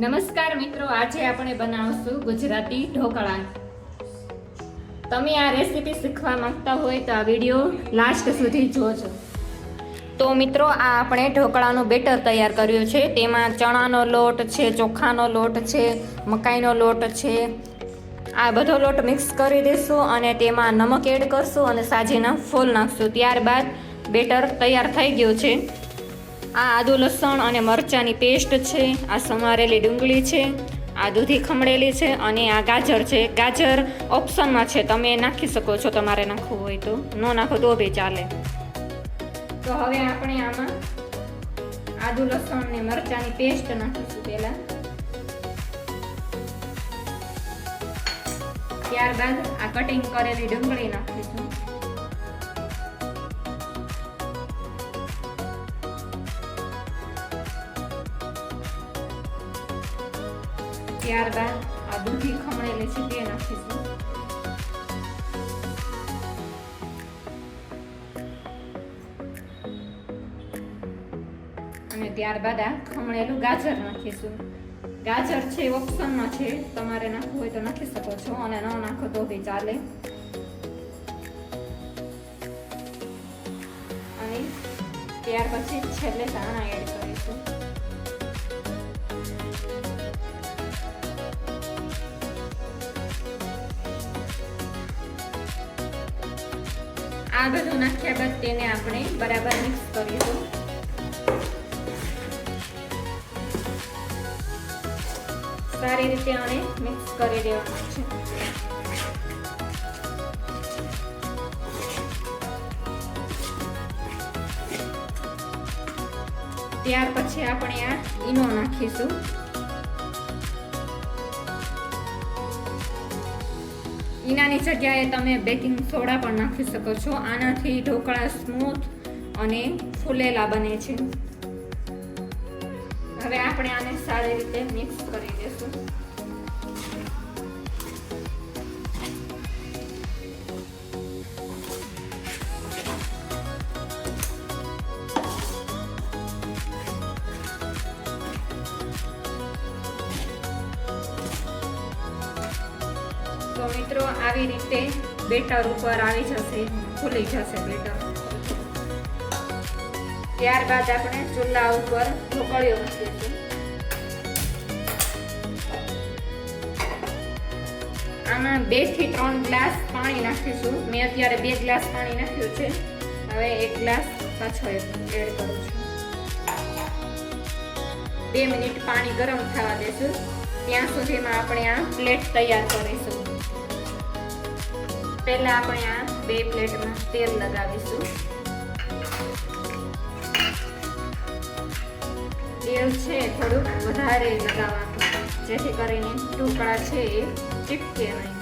નમસ્કાર મિત્રો, આજે આપણે બનાવશું ગુજરાતી ઢોકળા. તમે આ રેસીપી શીખવા માંગતા હોય તો આ વિડીયો લાસ્ટ સુધી જોજો. તો મિત્રો, આ આપણે ઢોકળાનું બેટર તૈયાર કર્યું છે. તેમાં ચણાનો લોટ છે, ચોખાનો લોટ છે, મકાઈનો લોટ છે. આ બધો લોટ મિક્સ કરી દઈશું અને તેમાં નમક એડ કરશું અને સાજીના ફૂલ નાખશું. ત્યારબાદ બેટર તૈયાર થઈ ગયું છે. આ આદુ લસણ અને મરચાંની પેસ્ટ છે, આ સમારેલી ડુંગળી છે, આદુથી ખમણેલી છે અને આ ગાજર છે. ગાજર ઓપ્શનમાં છે, તમે નાખી શકો છો તમારે નાખવું હોય તો, ન નાખો તો બી ચાલે. તો હવે આપણે આમાં આદુ લસણ અને મરચાંની પેસ્ટ નાખીશું પહેલા. ત્યારબાદ આ કટિંગ કરેલી ડુંગળી નાખીશું. ત્યારબાદ આ દૂધી ખમણેલી છે તે નાખીશું. અને ત્યારબાદ આ ખમણેલું ગાજર નાખીશું. ગાજર છે ઓપ્શનમાં છે, તમારે નાખવું હોય તો નાખી શકો છો અને ન નાખો તો બી ચાલે. અને ત્યાર પછી છેલ્લે ધાણા એડ કરીશું. આ બધું નાખ્યા બાદ તેને આપણે બરાબર મિક્સ કરીશું. સારી રીતે આને મિક્સ કરી દેવાનું છે. ત્યાર પછી આપણે આ ઈનો નાખીશું. ઈનાની જગ્યાએ તમે બેકિંગ સોડા પણ નાખી શકો છો. આનાથી ઢોકળા સ્મૂથ અને ફૂલેલા બને છે. હવે આપણે આને સારી રીતે મિક્સ કરી દઈશું. તો મિત્રો, આવી રીતે બેટર ઉપર આવી જશે, ફૂલી જશે બેટર. ત્યારબાદ આપણે ચૂલા ઉપર ઢોકળીઓ મૂકીશું. આમાં 2 થી 3 ગ્લાસ પાણી નાખીશું. મેં અત્યારે 2 ગ્લાસ પાણી નાખ્યું છે. હવે 1 ગ્લાસ પાછો એડ કરું છું. 2 મિનિટ પાણી ગરમ થવા દેશું. ત્યાં સુધીમાં આપણે આ પ્લેટ તૈયાર કરીશું. પહેલા આપણે આ 2 પ્લેટમાં તેલ લગાવીશું. તેલ છે થોડુંક વધારે લગાવવાનું, જેથી કરીને ઢોકળા છે એ ચીપકે નહીં.